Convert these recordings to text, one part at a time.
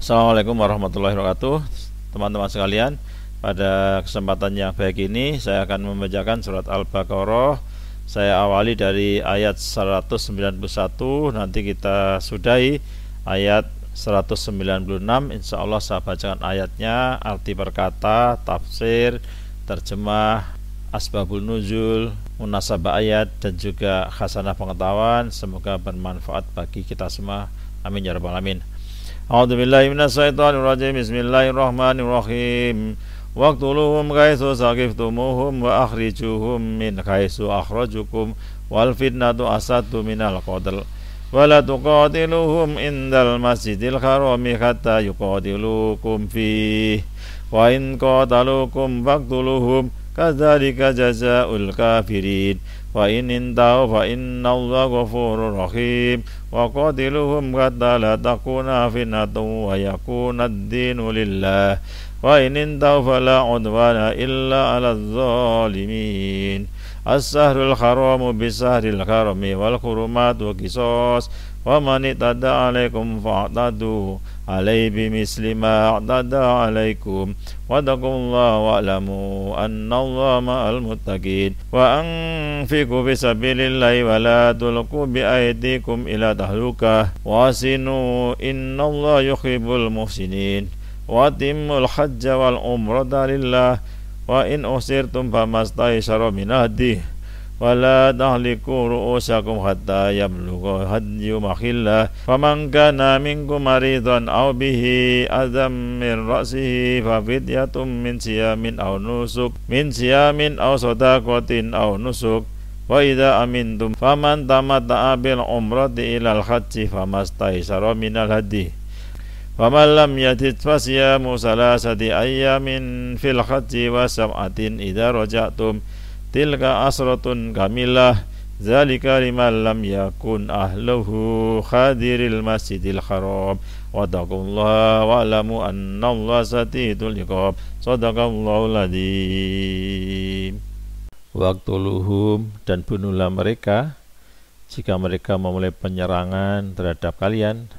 Assalamualaikum warahmatullahi wabarakatuh. Teman-teman sekalian, pada kesempatan yang baik ini saya akan membacakan surat Al-Baqarah. Saya awali dari ayat 191, nanti kita sudahi ayat 196. Insya Allah saya bacakan ayatnya, arti perkata, tafsir, terjemah, asbabul nuzul, munasabah ayat, dan juga khasanah pengetahuan. Semoga bermanfaat bagi kita semua. Amin ya rabbal alamin. A'udzubillahi minasyaitonirrajim. Bismillahirrahmanirrahim. Waqtuluhum haitsu saqiftumuhum wa akhrijuhum min haitsu akhrajukum wal fitnatu asaddu minal qatl wa la tuqatiluhum indal masjidil harami hatta yuqatilukum fihi wa in qataluukum faqtuluhum kadzalika jazaa'ul kafirin wa in intahu fa innallaha ghafurur rahim wa qatiluhum hatta la takuna fitnatun wa yakuna ad-dinu lillah wa in intahu fala udwana illa 'alal zalimin. As-sahrul haramu bis-sahril harami wal hurumatu qisas wa man itada 'alaikum fa'tadu 'alaihi bimisli ma i'tada 'alaikum wattaqullaha wa'lamu annallaha ma'al muttaqin wa anfiqu fisabilillahi wa la tulqu bi aydikum ila tahlukah wasinu innallaha yuhibbul muhsinin wa timmul hajja wal umrata lillah wa in usirtum famastaysara min hadi wa la tahliku ru'usakum hatta yablugha hadyu mahillah faman kana minkum maridan aw bihi adam min ra'sihi fa fidyatun min siyamin aw sadaqatin aw nusuk wa idza amintum faman tamatta'a bil umrati ilal hajji famastaysara minal hadi faman lam yajid fasiyamu salasati ayyamin fil hajji wa sab'atin idza raja'tum tilka asratun kamilah zalika liman lam yakun ahluhu hadiril masjidil haram wattaqullaha wa'lamu annallaha shadidul iqab. Shadaqallahul adzim. Waqtuluhum, dan bunuhlah mereka jika mereka memulai penyerangan terhadap kalian,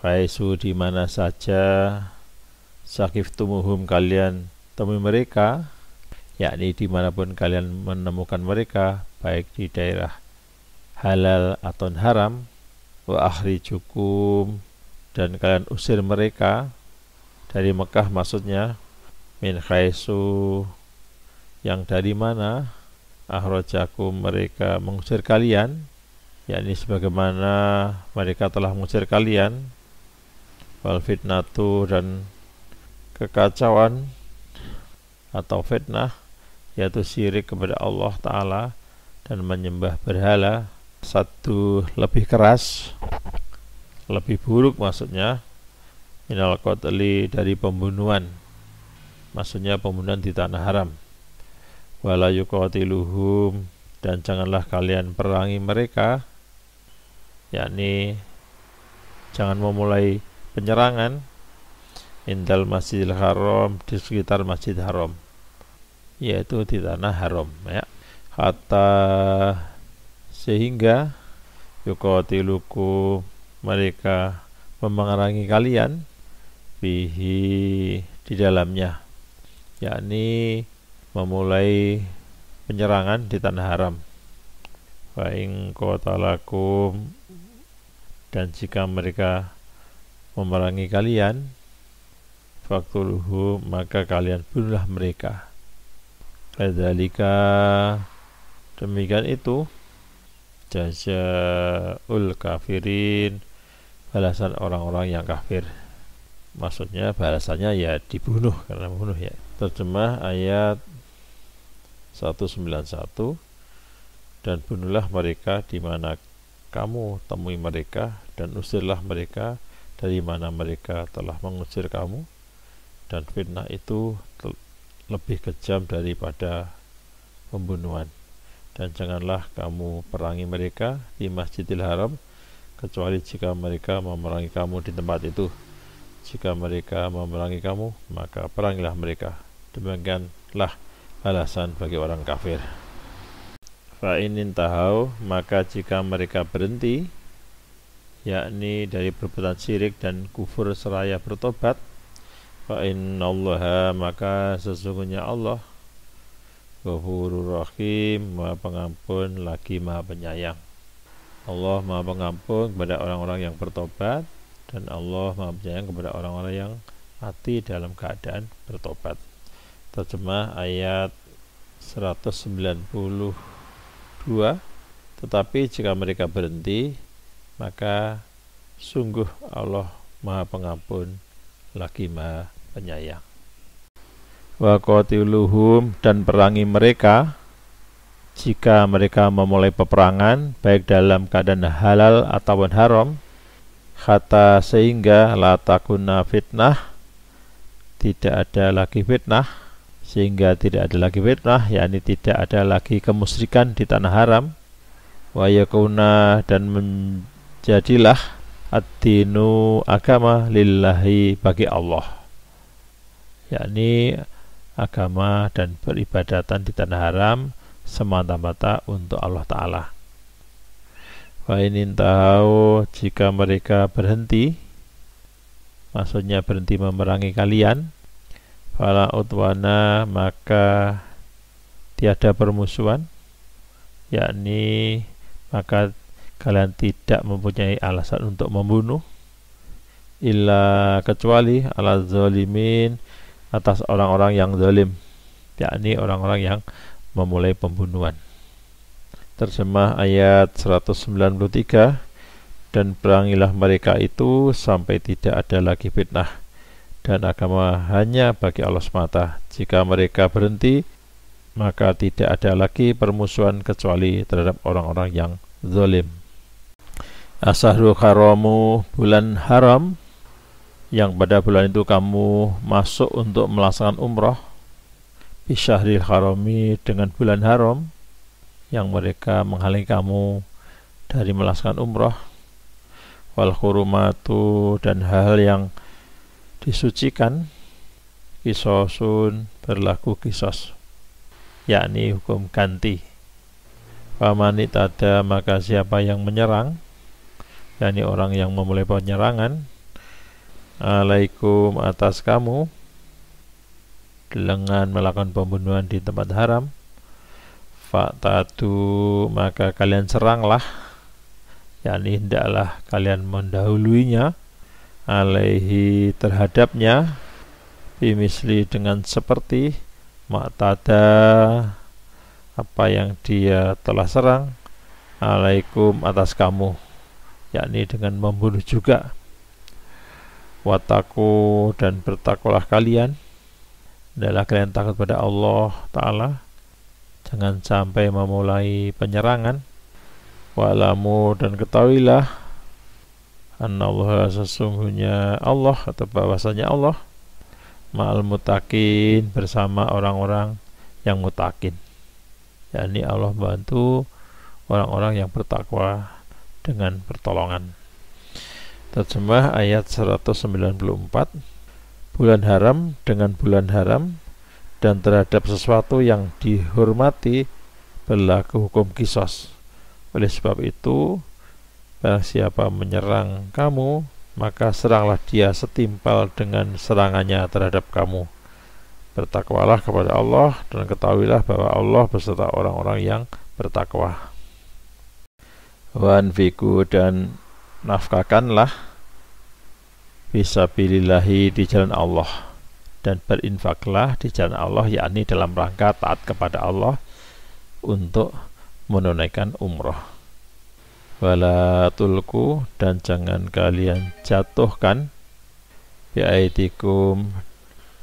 haitsu, di mana saja, saqiftumuhum, kalian temui mereka, yakni dimanapun kalian menemukan mereka, baik di daerah halal atau haram. Wa akhrijukum, dan kalian usir mereka dari Mekah, maksudnya min haitsu, yang dari mana, akhrajakum, mereka mengusir kalian, yakni sebagaimana mereka telah mengusir kalian. Wal fitnatu, dan kekacauan atau fitnah, yaitu syirik kepada Allah Ta'ala dan menyembah berhala, satu lebih keras, lebih buruk, maksudnya minal qatli, dari pembunuhan, maksudnya pembunuhan di tanah haram. Wala yuqatiluhum, dan janganlah kalian perangi mereka, yakni jangan memulai penyerangan indal masjidil haram, di sekitar masjid haram, yaitu di tanah haram, ya. Hatta, sehingga yuqatilukum, mereka memerangi kalian, fihi, di dalamnya, yakni memulai penyerangan di tanah haram. Fa in qatalakum, dan jika mereka memerangi kalian, faqtuluhu, maka kalian bunuhlah mereka. Kadzalika, demikian itu, jazaa'ul kafirin, balasan orang-orang yang kafir, maksudnya balasannya ya dibunuh, karena membunuh, ya. Terjemah ayat 191, dan bunuhlah mereka di mana kamu temui mereka, dan usirlah mereka dari mana mereka telah mengusir kamu, dan fitnah itu lebih kejam daripada pembunuhan. Dan janganlah kamu perangi mereka di Masjidil Haram, kecuali jika mereka memerangi kamu di tempat itu. Jika mereka memerangi kamu, maka perangilah mereka. Demikianlah balasan bagi orang kafir. Fa in intahau, maka jika mereka berhenti yakni dari perbuatan syirik dan kufur seraya bertobat, fa innallaha, maka sesungguhnya Allah Ghafurur Rahim, Maha Pengampun lagi Maha Penyayang. Allah Maha Pengampun kepada orang-orang yang bertobat, dan Allah Maha Penyayang kepada orang-orang yang mati dalam keadaan bertobat. Terjemah ayat 192. Tetapi jika mereka berhenti, maka sungguh Allah Maha Pengampun lagi Maha Penyayang. Wa qatiluhum, dan perangi mereka jika mereka memulai peperangan, baik dalam keadaan halal ataupun haram, hatta sehingga la takuna fitnah, tidak ada lagi fitnah, sehingga tidak ada lagi fitnah, yakni tidak ada lagi kemusyrikan di tanah haram. Wa yakuna, dan menjadilah ad-dinu, agama, lillahi, bagi Allah, yakni agama dan peribadatan di tanah haram semata-mata untuk Allah Ta'ala. Wa in tahu, jika mereka berhenti, maksudnya berhenti memerangi kalian, fala udwana, maka tiada permusuhan, yakni maka kalian tidak mempunyai alasan untuk membunuh, illa, kecuali ala zalimin, atas orang-orang yang zalim, yakni orang-orang yang memulai pembunuhan. Terjemah ayat 193. Dan perangilah mereka itu sampai tidak ada lagi fitnah, dan agama hanya bagi Allah semata. Jika mereka berhenti, maka tidak ada lagi permusuhan kecuali terhadap orang-orang yang zalim. Asyahrul haramu, bulan haram, yang pada bulan itu kamu masuk untuk melaksanakan umrah, bisyahril harami, dengan bulan haram yang mereka menghalangi kamu dari melaksanakan umrah, wal hurumatu, dan hal yang disucikan, kisosun, berlaku kisos, yakni hukum ganti. Famanitada, maka siapa yang menyerang, yakni orang yang memulai penyerangan, alaikum, atas kamu, dengan melakukan pembunuhan di tempat haram, fa'tatu, maka kalian seranglah, yakni hendaklah kalian mendahuluinya, alaihi, terhadapnya, bimisli, dengan seperti ma'tada, apa yang dia telah serang, alaikum, atas kamu, yakni dengan membunuh juga. Wataku, dan bertakwalah kalian, adalah kalian takut pada Allah Ta'ala, jangan sampai memulai penyerangan. Wa'lamu, dan ketahuilah, annallaha, sesungguhnya Allah, atau bahwasanya Allah, ma'al mutakin, bersama orang-orang yang mutakin, yakni Allah bantu orang-orang yang bertakwa dengan pertolongan. Terjemah ayat 194. Bulan haram, dengan bulan haram, dan terhadap sesuatu yang dihormati berlaku hukum kisos. Oleh sebab itu, barang siapa menyerang kamu, maka seranglah dia setimpal dengan serangannya terhadap kamu. Bertakwalah kepada Allah, dan ketahuilah bahwa Allah beserta orang-orang yang bertakwa. Wanfiku, dan nafkahkanlah, fisabilillahi, di jalan Allah, dan berinfaklah di jalan Allah, yakni dalam rangka taat kepada Allah untuk menunaikan umrah. Wala tulku, dan jangan kalian jatuhkan, biaidikum,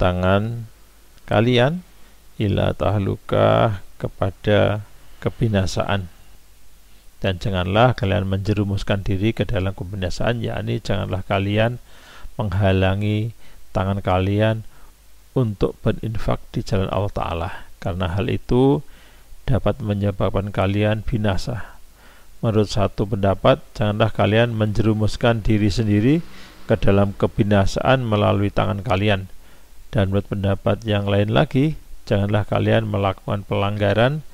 tangan kalian, ila tahlukah, kepada kebinasaan, dan janganlah kalian menjerumuskan diri ke dalam kebinasaan, yakni janganlah kalian menghalangi tangan kalian untuk berinfak di jalan Allah Ta'ala, karena hal itu dapat menyebabkan kalian binasa. Menurut satu pendapat, janganlah kalian menjerumuskan diri sendiri ke dalam kebinasaan melalui tangan kalian, dan menurut pendapat yang lain lagi, janganlah kalian melakukan pelanggaran,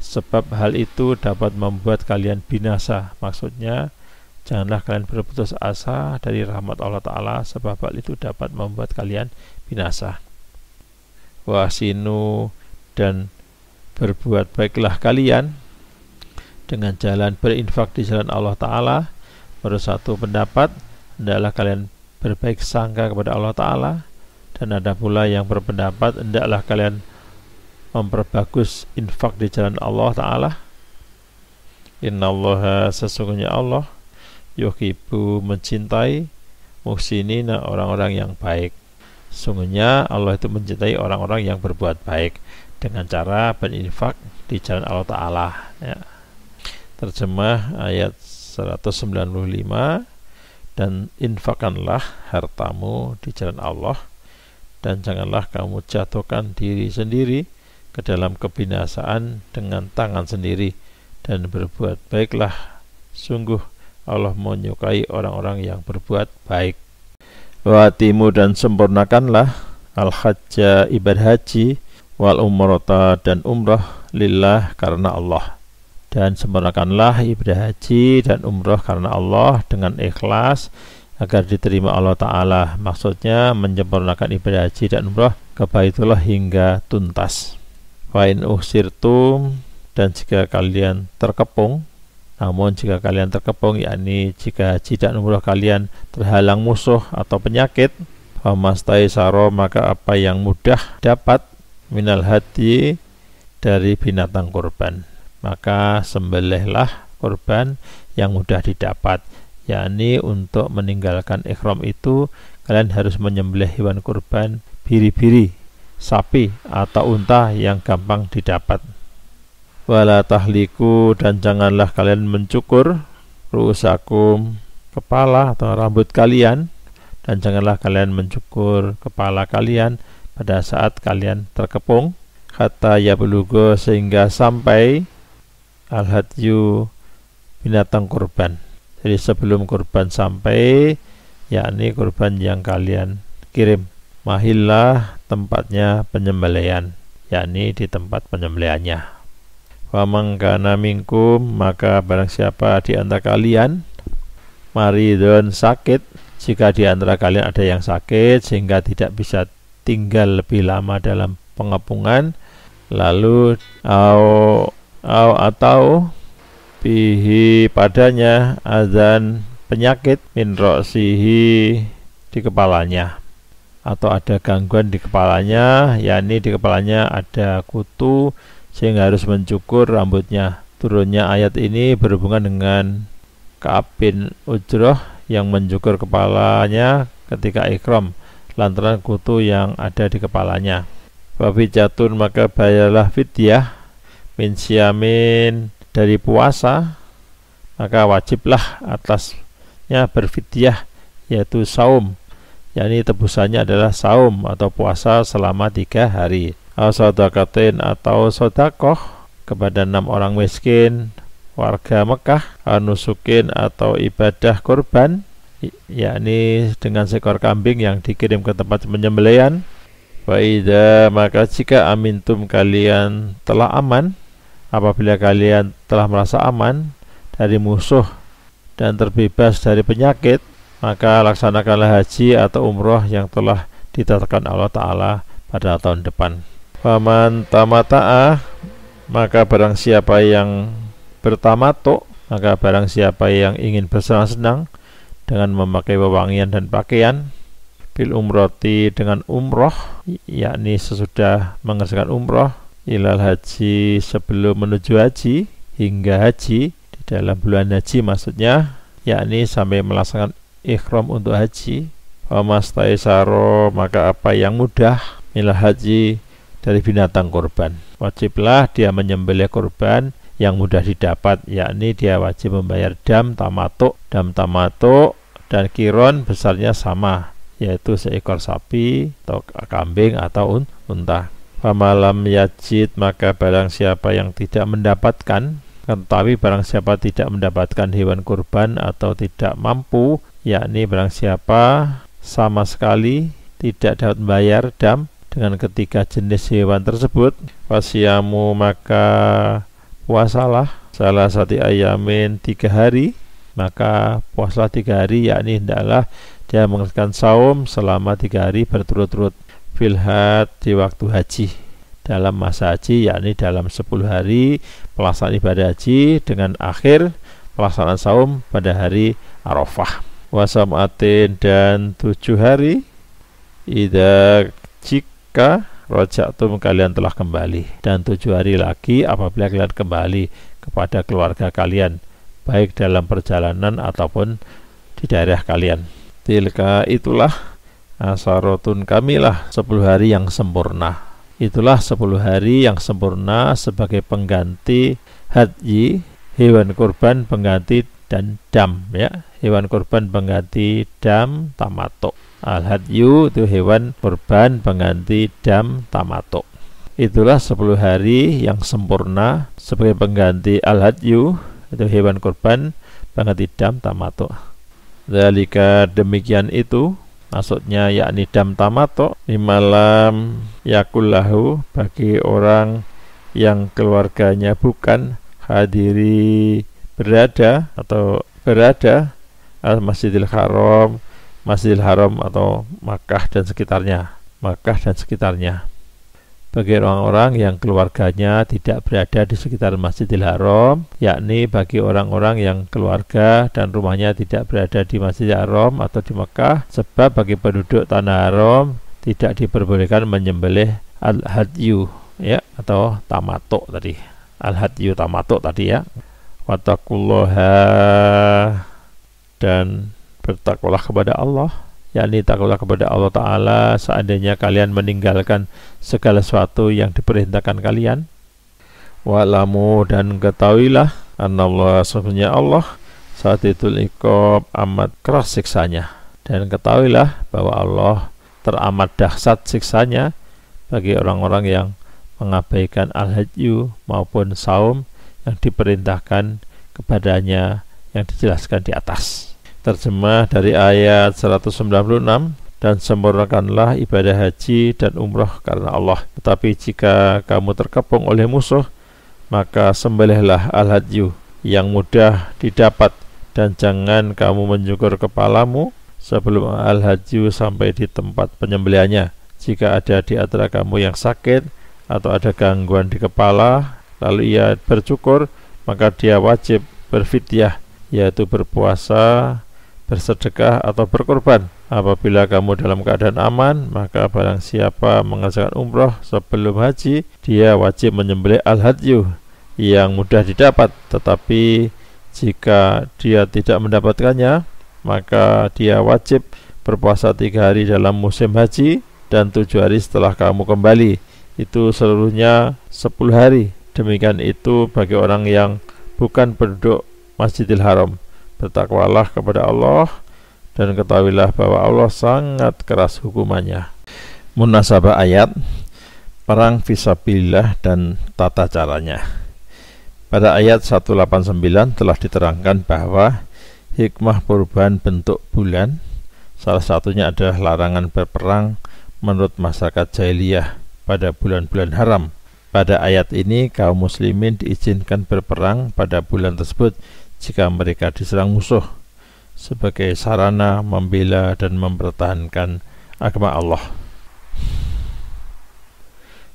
sebab hal itu dapat membuat kalian binasa. Maksudnya, Janganlah kalian berputus asa dari rahmat Allah Ta'ala, sebab hal itu dapat membuat kalian binasa. Wahsinu, dan berbuat baiklah kalian dengan jalan berinfak di jalan Allah Ta'ala. Menurut satu pendapat, hendaklah kalian berbaik sangka kepada Allah Ta'ala, dan ada pula yang berpendapat hendaklah kalian memperbagus infak di jalan Allah Ta'ala. Innallaha, sesungguhnya Allah, yuhibbu, mencintai, muhsinina, orang-orang yang baik. Sesungguhnya Allah itu mencintai orang-orang yang berbuat baik dengan cara berinfak di jalan Allah Ta'ala, ya. Terjemah ayat 195, dan infakkanlah hartamu di jalan Allah, dan janganlah kamu jatuhkan diri sendiri ke dalam kebinasaan dengan tangan sendiri, dan berbuat baiklah, sungguh Allah menyukai orang-orang yang berbuat baik. Watimu, dan sempurnakanlah al-hajja, ibadah haji, wal umrata, dan umrah, lillah, karena Allah. Dan sempurnakanlah ibadah haji dan umrah karena Allah dengan ikhlas agar diterima Allah Ta'ala. Maksudnya menyempurnakan ibadah haji dan umrah ke Baitullah hingga tuntas. Wa in uhsirtum, dan jika kalian terkepung, namun jika kalian terkepung, yakni jika haji dan umrah kalian terhalang musuh atau penyakit, famastaisaro, maka apa yang mudah dapat, minal hadi, dari binatang kurban, maka sembelihlah kurban yang mudah didapat. Yakni untuk meninggalkan ihram itu kalian harus menyembelih hewan kurban biri-biri, sapi atau unta yang gampang didapat. Wala tahliku, dan janganlah kalian mencukur ru'usakum, kepala atau rambut kalian, dan janganlah kalian mencukur kepala kalian pada saat kalian terkepung, hatta yablugha, sehingga sampai al-hadyu, binatang kurban. Jadi sebelum kurban sampai, yakni kurban yang kalian kirim, mahillah, tempatnya penyembelihan, yakni di tempat penyembelihannya. Faman kana minkum, maka barang siapa di antara kalian maridun, sakit, jika di antara kalian ada yang sakit sehingga tidak bisa tinggal lebih lama dalam pengepungan, lalu atau bihi, padanya, azan, penyakit, min ro'sihi, di kepalanya, atau ada gangguan di kepalanya, yakni di kepalanya ada kutu sehingga harus mencukur rambutnya. Turunnya ayat ini berhubungan dengan Ka'ab bin Ujrah yang mencukur kepalanya ketika ikram lantaran kutu yang ada di kepalanya. Wafijatun, maka bayarlah fidyah, min siyamin, dari puasa, maka wajiblah atasnya berfidyah, yaitu saum, yakni tebusannya adalah saum atau puasa selama 3 hari. Sadaqatin, atau sodakoh kepada 6 orang miskin warga Mekah, nusukin, atau ibadah kurban, yakni dengan seekor kambing yang dikirim ke tempat penyembelihan. Wa idza, maka jika amintum, kalian telah aman, apabila kalian telah merasa aman dari musuh dan terbebas dari penyakit, maka laksanakanlah haji atau umroh yang telah ditetapkan Allah Ta'ala pada tahun depan. Faman tamata'a, maka barang siapa yang bertamatuk, maka barang siapa yang ingin bersenang-senang dengan memakai wewangian dan pakaian, bil umroti, dengan umroh, yakni sesudah mengerjakan umroh, ilal haji, sebelum menuju haji, hingga haji, di dalam bulan haji maksudnya, yakni sampai melaksanakan ikhram untuk haji. Famastaisaro, maka apa yang mudah, ilal haji, dari binatang kurban, wajiblah dia menyembelih kurban yang mudah didapat, yakni dia wajib membayar dam tamatuk dan kiron besarnya sama, yaitu seekor sapi atau kambing atau unta. Famalam yajid, maka barang siapa yang tidak mendapatkan, tetapi barang siapa tidak mendapatkan hewan kurban atau tidak mampu, yakni barang siapa sama sekali tidak dapat membayar dam dengan ketiga jenis hewan tersebut, wasiyamu, maka puasalah salah satu ayamin 3 hari, maka puasa 3 hari, yakni hendaklah dia mengerjakan saum selama 3 hari berturut-turut filhad di waktu haji, dalam masa haji, yakni dalam 10 hari pelaksanaan ibadah haji dengan akhir pelaksanaan saum pada hari Arafah. Wasamatin, dan 7 hari jika rojaktum kalian telah kembali, dan 7 hari lagi apabila kalian kembali kepada keluarga kalian, baik dalam perjalanan ataupun di daerah kalian. Tilka, itulah asharotun, kamilah 10 hari yang sempurna. Itulah 10 hari yang sempurna sebagai pengganti haji, hewan kurban pengganti dan dam, ya. Hewan kurban pengganti dam tamato. Al-hadyu itu hewan kurban pengganti dam tamato. Itulah 10 hari yang sempurna sebagai pengganti al-hadyu, itu hewan kurban pengganti dam tamato. Dzalika, demikian itu, maksudnya yakni dam tamato, di malam yakullahu, bagi orang yang keluarganya bukan hadiri berada atau berada al-Masjidil Haram, Masjidil Haram atau Makkah dan sekitarnya, Makkah dan sekitarnya. Bagi orang-orang yang keluarganya tidak berada di sekitar Masjidil Haram, yakni bagi orang-orang yang keluarga dan rumahnya tidak berada di Masjidil Haram atau di Makkah, sebab bagi penduduk tanah haram tidak diperbolehkan menyembelih al-hadyu, ya, atau tamato tadi. Al-hadyu tamato tadi, ya. Wattaqullaha, dan bertakwalah kepada Allah, yakni takwalah kepada Allah Ta'ala seandainya kalian meninggalkan segala sesuatu yang diperintahkan kalian. Wa'lamu, dan ketahuilah, anallah, sebenarnya Allah syadidul iqab, amat keras siksanya. Dan ketahuilah bahwa Allah teramat dahsyat siksanya bagi orang-orang yang mengabaikan al-hadyu maupun saum yang diperintahkan kepadanya yang dijelaskan di atas. Terjemah dari ayat 196, dan sempurnakanlah ibadah haji dan umrah karena Allah. Tetapi jika kamu terkepung oleh musuh, maka sembelihlah al-hadyu yang mudah didapat, dan jangan kamu menyukur kepalamu sebelum al-hadyu sampai di tempat penyembelihannya. Jika ada di antara kamu yang sakit atau ada gangguan di kepala, lalu ia bercukur, maka dia wajib berfidyah, yaitu berpuasa, bersedekah atau berkorban. Apabila kamu dalam keadaan aman, maka barang siapa mengerjakan umroh sebelum haji, dia wajib menyembelih al-hadyu yang mudah didapat. Tetapi jika dia tidak mendapatkannya, maka dia wajib berpuasa 3 hari dalam musim haji dan 7 hari setelah kamu kembali, itu seluruhnya 10 hari. Demikian itu bagi orang yang bukan penduduk Masjidil Haram. Bertakwalah kepada Allah dan ketahuilah bahwa Allah sangat keras hukumannya. Munasabah ayat, perang fisabilillah dan tata caranya. Pada ayat 189 telah diterangkan bahwa hikmah perubahan bentuk bulan salah satunya adalah larangan berperang menurut masyarakat jahiliyah pada bulan-bulan haram. Pada ayat ini kaum muslimin diizinkan berperang pada bulan tersebut jika mereka diserang musuh, sebagai sarana membela dan mempertahankan agama Allah.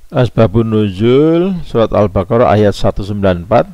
Asbabun nuzul surat Al-Baqarah ayat 194.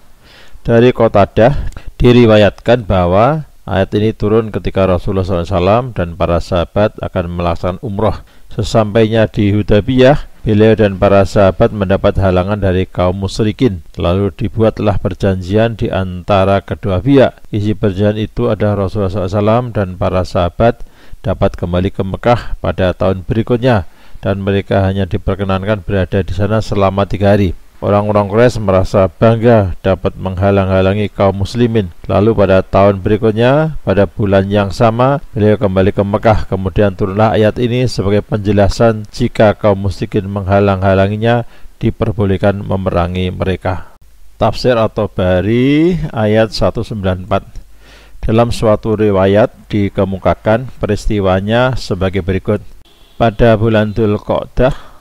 Dari Qatadah diriwayatkan bahwa ayat ini turun ketika Rasulullah SAW dan para sahabat akan melaksanakan umroh. Sesampainya di Hudaybiyah, beliau dan para sahabat mendapat halangan dari kaum musyrikin. Lalu dibuatlah perjanjian di antara kedua pihak. Isi perjanjian itu adalah Rasulullah SAW dan para sahabat dapat kembali ke Mekah pada tahun berikutnya, dan mereka hanya diperkenankan berada di sana selama 3 hari. Orang-orang Quraisy merasa bangga dapat menghalang-halangi kaum muslimin. Lalu pada tahun berikutnya, pada bulan yang sama, beliau kembali ke Mekah. Kemudian turunlah ayat ini sebagai penjelasan jika kaum musyrikin menghalang-halanginya, diperbolehkan memerangi mereka. Tafsir atau Bari ayat 194. Dalam suatu riwayat dikemukakan peristiwanya sebagai berikut. Pada bulan Dzulqa'dah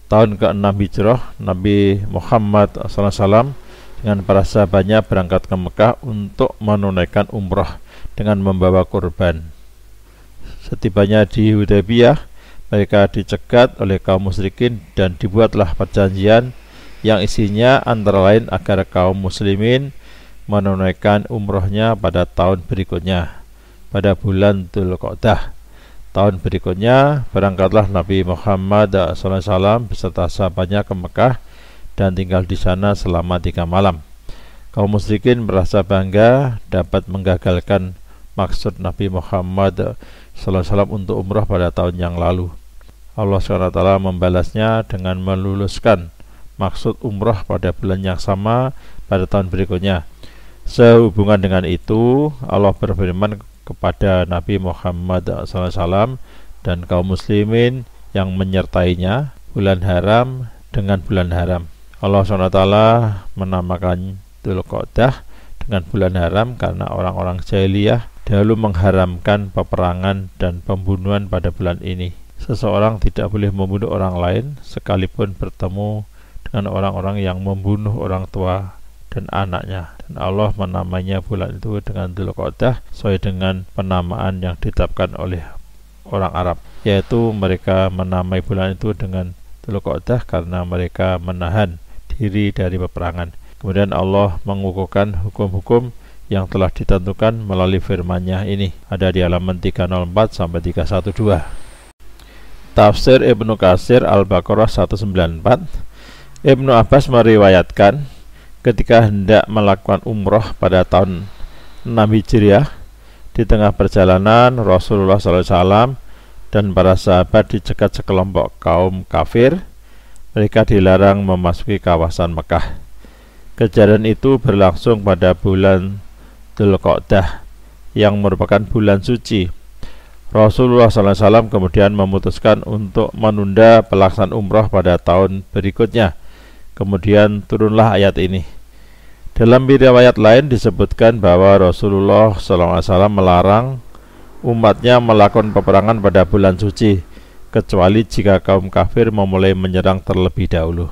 tahun ke-6 Hijrah, Nabi Muhammad SAW dengan para sahabatnya berangkat ke Mekah untuk menunaikan umroh dengan membawa kurban. Setibanya di Hudaybiyah, mereka dicegat oleh kaum musyrikin dan dibuatlah perjanjian yang isinya antara lain agar kaum muslimin menunaikan umrohnya pada tahun berikutnya, pada bulan Dzulqa'dah. Tahun berikutnya berangkatlah Nabi Muhammad SAW beserta sahabatnya ke Mekah dan tinggal di sana selama 3 malam. Kaum musyrikin merasa bangga dapat menggagalkan maksud Nabi Muhammad SAW untuk umrah pada tahun yang lalu. Allah SWT membalasnya dengan meluluskan maksud umrah pada bulan yang sama pada tahun berikutnya. Sehubungan dengan itu, Allah berfirman kepada Nabi Muhammad SAW dan kaum muslimin yang menyertainya, bulan haram dengan bulan haram. Allah SWT menamakan Dzulqa'dah dengan bulan haram karena orang-orang jahiliyah dahulu mengharamkan peperangan dan pembunuhan pada bulan ini. Seseorang tidak boleh membunuh orang lain sekalipun bertemu dengan orang-orang yang membunuh orang tua dan anaknya. Dan Allah menamainya bulan itu dengan Dzulqa'dah sesuai dengan penamaan yang ditetapkan oleh orang Arab, yaitu mereka menamai bulan itu dengan Dzulqa'dah karena mereka menahan diri dari peperangan. Kemudian Allah mengukuhkan hukum-hukum yang telah ditentukan melalui firman-Nya ini. Ada di halaman 304 sampai 312. Tafsir Ibnu Katsir Al-Baqarah 194. Ibnu Abbas meriwayatkan ketika hendak melakukan umroh pada tahun 6 Hijriah, di tengah perjalanan Rasulullah SAW dan para sahabat dicegat sekelompok kaum kafir. Mereka dilarang memasuki kawasan Mekah. Kejadian itu berlangsung pada bulan Dzulqa'dah yang merupakan bulan suci. Rasulullah SAW kemudian memutuskan untuk menunda pelaksanaan umrah pada tahun berikutnya. Kemudian turunlah ayat ini. Dalam riwayat lain disebutkan bahwa Rasulullah SAW melarang umatnya melakukan peperangan pada bulan suci, kecuali jika kaum kafir memulai menyerang terlebih dahulu.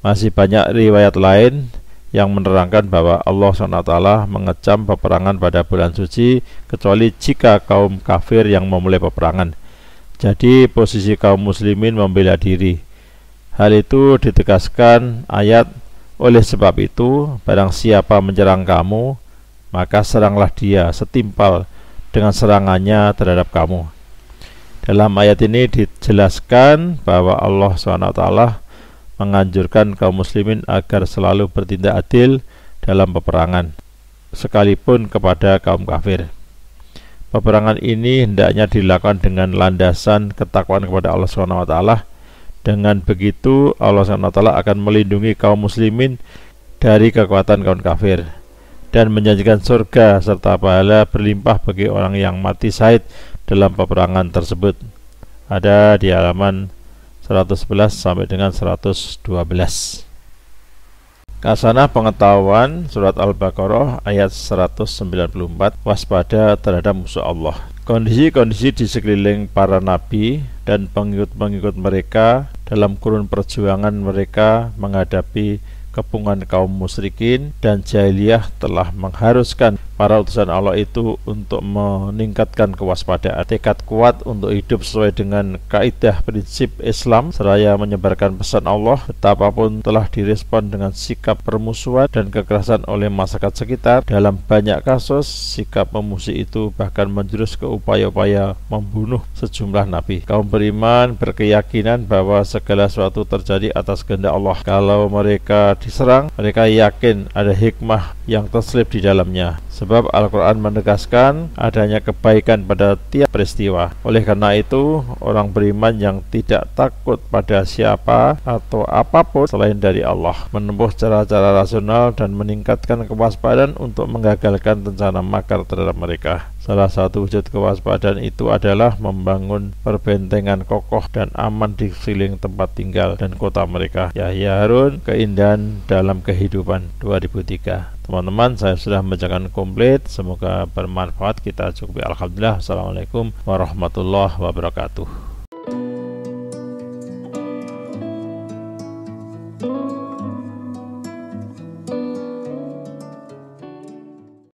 Masih banyak riwayat lain yang menerangkan bahwa Allah SWT mengecam peperangan pada bulan suci kecuali jika kaum kafir yang memulai peperangan. Jadi posisi kaum muslimin membela diri. Hal itu ditegaskan ayat, oleh sebab itu barang siapa menyerang kamu, maka seranglah dia setimpal dengan serangannya terhadap kamu. Dalam ayat ini dijelaskan bahwa Allah SWT menganjurkan kaum muslimin agar selalu bertindak adil dalam peperangan, sekalipun kepada kaum kafir. Peperangan ini hendaknya dilakukan dengan landasan ketakwaan kepada Allah SWT. Dengan begitu Allah SWT akan melindungi kaum muslimin dari kekuatan kaum kafir dan menjanjikan surga serta pahala berlimpah bagi orang yang mati syahid dalam peperangan tersebut. Ada di halaman 111 sampai dengan 112. Kasanah pengetahuan surat Al-Baqarah ayat 194, waspada terhadap musuh Allah. Kondisi-kondisi di sekeliling para nabi dan pengikut-pengikut mereka dalam kurun perjuangan mereka menghadapi kepungan kaum musyrikin dan jahiliyah telah mengharuskan para utusan Allah itu untuk meningkatkan kewaspadaan, tekad kuat untuk hidup sesuai dengan kaidah prinsip Islam seraya menyebarkan pesan Allah, betapapun telah direspon dengan sikap permusuhan dan kekerasan oleh masyarakat sekitar. Dalam banyak kasus sikap memusuhi itu bahkan menjurus ke upaya-upaya membunuh sejumlah nabi. Kaum beriman berkeyakinan bahwa segala sesuatu terjadi atas kehendak Allah. Kalau mereka diserang, mereka yakin ada hikmah yang terselip di dalamnya, sebab Al-Quran menegaskan adanya kebaikan pada tiap peristiwa. Oleh karena itu, orang beriman yang tidak takut pada siapa atau apapun selain dari Allah menempuh cara-cara rasional dan meningkatkan kewaspadaan untuk menggagalkan rencana makar terhadap mereka. Salah satu wujud kewaspadaan itu adalah membangun perbentengan kokoh dan aman di sekeliling tempat tinggal dan kota mereka. Yahya Harun, Keindahan dalam Kehidupan 2003. Teman-teman, saya sudah membacakan komplit. Semoga bermanfaat. Kita cukupi. Alhamdulillah. Assalamualaikum warahmatullahi wabarakatuh.